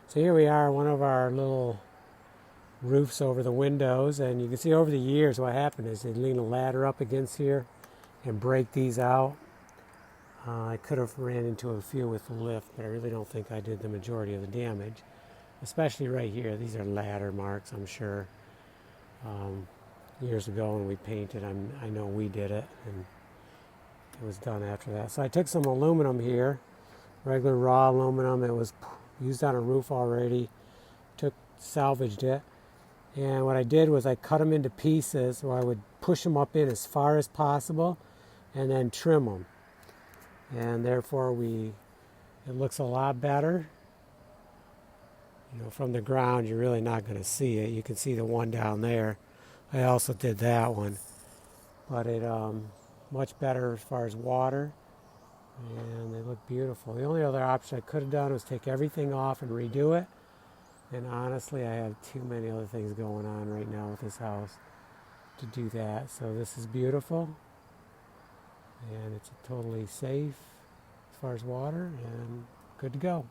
So here we are, one of our little roofs over the windows, and you can see over the years what happened is they lean a ladder up against here and break these out. I could have ran into a few with the lift, but I really don't think I did the majority of the damage, especially right here. These are ladder marks, I'm sure. Years ago when we painted, I know we did it, and it was done after that. So I took some aluminum here, regular raw aluminum. It was used on a roof already. Salvaged it, and what I did was I cut them into pieces, or I would push them up in as far as possible, and then trim them. And therefore, it looks a lot better. From the ground, you're really not going to see it. You can see the one down there. I also did that one, but it much better as far as water, and they look beautiful. The only other option I could have done was take everything off and redo it. And honestly, I have too many other things going on right now with this house to do that. So this is beautiful, and it's totally safe as far as water, and good to go.